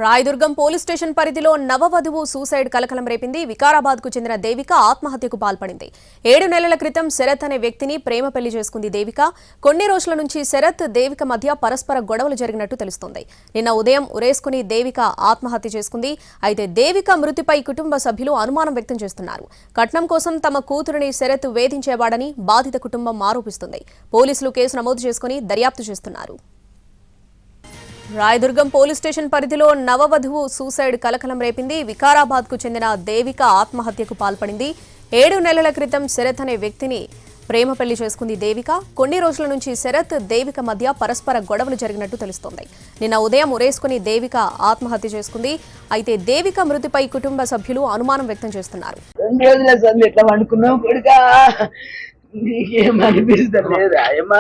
Rayadurgam police station పరిధిలో నవవధువు suicide కలకలం రేపింది. వికారాబాద్కు చెందిన దేవిక ఆత్మహత్యకు పాల్పడింది. 7 నెలల క్రితం శరత్ అనే వ్యక్తిని ప్రేమ పెళ్లి చేసుకుంది దేవిక. కొన్ని రోజుల నుంచి శరత్, దేవిక మధ్య పరస్పర గొడవలు జరిగినట్టు తెలుస్తోంది. నిన్న ఉదయం ఉరేసుకుని దేవిక ఆత్మహత్య చేసుకుంది. అయితే దేవిక మృతిపై కుటుంబ సభ్యులు అనుమానం వ్యక్తం చేస్తున్నారు. కట్నం కోసం తమ కూతురిని శరత్ వేధించేవాడని బాధిత కుటుంబం ఆరోపిస్తుంది. పోలీసులు కేసు నమోదు చేసుకుని దర్యాప్తు చేస్తున్నారు. రాయదుర్గం పోలీస్ స్టేషన్ పరిధిలో నవవధువు సూసైడ్ కలకలం రేపింది. వికారాబాద్కు చెందిన దేవిక ఆత్మహత్యకు పాల్పడింది. 7 నెలల క్రితం శరత్ అనే వ్యక్తిని ప్రేమ పెళ్లి చేసుకుంది దేవిక. కొన్ని రోజుల నుంచి శరత్, దేవిక మధ్య పరస్పర గొడవలు జరిగినట్టు తెలుస్తోంది. నిన్న ఉదయం ఉరేసుకుని దేవిక ఆత్మహత్య చేసుకుంది. అయితే దేవిక మృతిపై కుటుంబ సభ్యులు అనుమానం వ్యక్తం చేస్తున్నారు. నీకేమనిపిస్తలేదా ఏమా?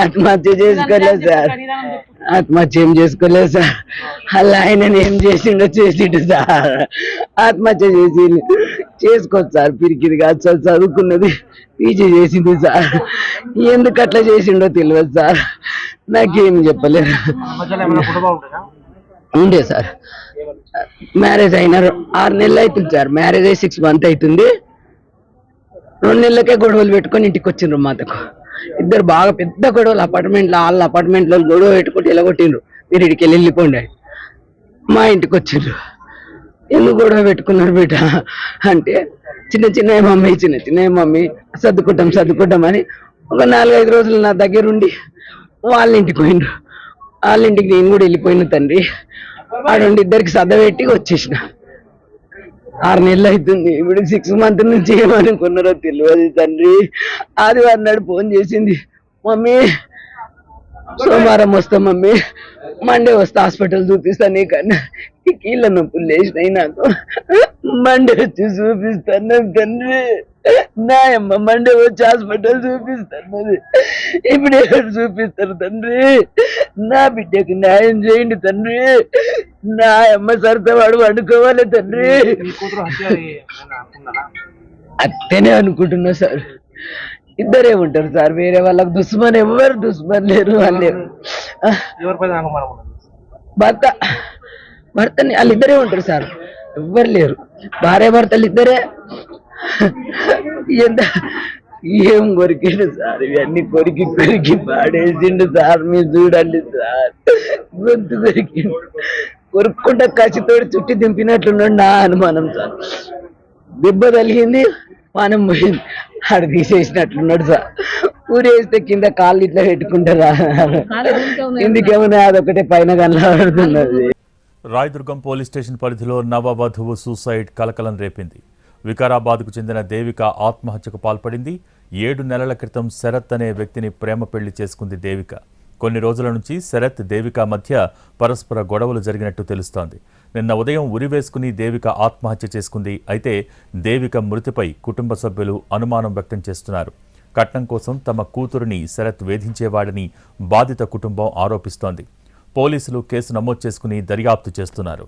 ఆత్మహత్య చేసుకోలేదు సార్, ఆత్మహత్య ఏం చేసుకోలేదు సార్. అలా ఆయన ఏం చేసిండో చేసిండు సార్. ఆత్మహత్య చేసుకోవచ్చు సార్, పిరికిది కాదు సార్. చదువుకున్నది పీజీ చేసింది సార్. ఎందుకు అట్లా చేసిండో తెలియదు సార్, నాకేం చెప్పలేదు. ఉండే సార్, మ్యారేజ్ అయిన 6 నెలలు అవుతుంది సార్. మ్యారేజ్ అయ్యి 6 months అవుతుంది. 2 నెలలకే గొడవలు పెట్టుకొని ఇంటికి వచ్చిండ్రు. మాతకు ఇద్దరు బాగా పెద్ద గొడవలు అపార్ట్మెంట్లో, వాళ్ళ అపార్ట్మెంట్లో గొడవ పెట్టుకుంటే ఇలా కొట్టిండ్రు. మీరు ఇడికి వెళ్ళిపోండి, మా ఇంటికి వచ్చిండ్రు. ఎందుకు గొడవ పెట్టుకున్నారు బిడ్డ అంటే, చిన్న మమ్మీ సర్దుకుంటామని ఒక 4-5 రోజులు నా దగ్గర ఉండి వాళ్ళ ఇంటికి పోయిండ్రు. వాళ్ళ ఇంటికి నేను కూడా వెళ్ళిపోయిన తండ్రి. ఆడుండి ఇద్దరికి సర్దపెట్టి వచ్చేసిన. 6 నెలలు అవుతుంది. ఇప్పుడు 6 months నుంచి ఏమనుకున్నారో తెలియదు తండ్రి. ఆదివారం నాడు ఫోన్ చేసింది, మమ్మీ సోమవారం వస్తా మమ్మీ, మండే వస్తా, హాస్పిటల్ చూపిస్తా. నీకన్నా ఈ కీళ్ళ నొప్పులు లేచినాయి నాకు, మండే వచ్చి చూపిస్తాను తండ్రి. నా అమ్మ మండే వచ్చి హాస్పిటల్ చూపిస్తాను. ఇప్పుడు ఎవరు చూపిస్తారు తండ్రి? నా బిడ్డకి న్యాయం చేయండి తండ్రి. నా అమ్మ సరసవాడు వండుకోవాలి తండ్రి. అత్తనే అనుకుంటున్నా సార్. ఇద్దరే ఉంటారు సార్, వేరే వాళ్ళకి దుస్మన్ ఎవరు దుస్మన్ లేరు. వాళ్ళు భర్తని వాళ్ళిద్దరే ఉంటారు సార్, ఎవ్వరు లేరు. భార్య భర్తలు ఇద్దరే. ఎంత ఏం కొరికిండు సార్, ఇవన్నీ కొరికి పాడేసిండు సార్. మీరు చూడండి సార్, గొంతు కొరికిండు. కొరుక్కుంటా కసితోటి చుట్టి దింపినట్లున్నాడు నా అనుమానం సార్. దెబ్బ తగిలింది, పానం పోయింది, ఆడ తీసేసినట్లున్నాడు సార్. ఊరేస్తే కింద కాళ్ళు ఇట్లా పెట్టుకుంటారా, ఎందుకేమన్నా అదొకటే పైన కనబడుతున్నది. రాయదుర్గం పోలీస్ స్టేషన్ పరిధిలో నవవధువు సూసైడ్ కలకలం రేపింది. వికారాబాద్కు చెందిన దేవిక ఆత్మహత్యకు పాల్పడింది. 7 నెలల క్రితం శరత్ అనే వ్యక్తిని ప్రేమ పెళ్లి చేసుకుంది దేవిక. కొన్ని రోజుల నుంచి శరత్, దేవిక మధ్య పరస్పర గొడవలు జరిగినట్టు తెలుస్తోంది. నిన్న ఉదయం ఉరివేసుకుని దేవిక ఆత్మహత్య చేసుకుంది. అయితే దేవిక మృతిపై కుటుంబ సభ్యులు అనుమానం వ్యక్తం చేస్తున్నారు. కట్నం కోసం తమ కూతురిని శరత్ వేధించేవాడని బాధిత కుటుంబం ఆరోపిస్తోంది. పోలీసులు కేసు నమోదు చేసుకుని దర్యాప్తు చేస్తున్నారు.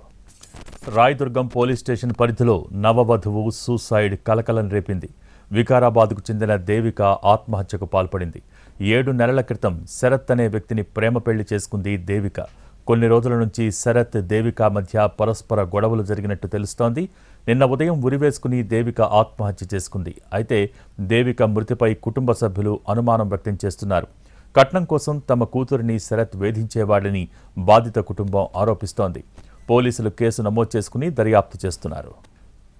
రాయదుర్గం పోలీస్ స్టేషన్ పరిధిలో నవవధువు సూసైడ్ కలకలం రేపింది. వికారాబాద్కు చెందిన దేవిక ఆత్మహత్యకు పాల్పడింది. 7 నెలల క్రితం శరత్ అనే వ్యక్తిని ప్రేమ పెళ్లి చేసుకుంది దేవిక. కొన్ని రోజుల నుంచి శరత్, దేవిక మధ్య పరస్పర గొడవలు జరిగినట్టు తెలుస్తోంది. నిన్న ఉదయం ఉరివేసుకుని దేవిక ఆత్మహత్య చేసుకుంది. అయితే దేవిక మృతిపై కుటుంబ సభ్యులు అనుమానం వ్యక్తం చేస్తున్నారు. కట్నం కోసం తమ కూతురిని శరత్ వేధించేవాడని బాధిత కుటుంబం ఆరోపిస్తోంది. పోలీసులు కేసు నమోదు చేసుకుని దర్యాప్తు చేస్తున్నారు.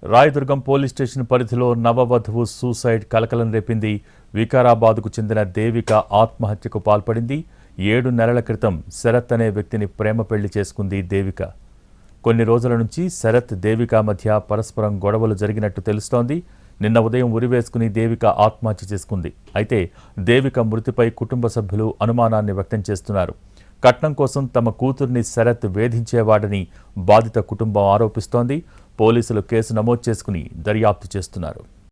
రాయదుర్గం పోలీస్ స్టేషన్ పరిధిలో నవవధువు సూసైడ్ కలకలం రేపింది. వికారాబాద్కు చెందిన దేవిక ఆత్మహత్యకు పాల్పడింది. 7 నెలల క్రితం శరత్ అనే వ్యక్తిని ప్రేమ పెళ్లి చేసుకుంది దేవిక. కొన్ని రోజుల నుంచి శరత్, దేవిక మధ్య పరస్పరం గొడవలు జరిగినట్టు తెలుస్తోంది. నిన్న ఉదయం ఉరివేసుకుని దేవిక ఆత్మహత్య చేసుకుంది. అయితే దేవిక మృతిపై కుటుంబ సభ్యులు అనుమానాన్ని వ్యక్తం చేస్తున్నారు. కట్నం కోసం తమ కూతుర్ని శరత్ వేధించేవాడని బాధిత కుటుంబం ఆరోపిస్తోంది. పోలీసులు కేసు నమోదు చేసుకుని దర్యాప్తు చేస్తున్నారు.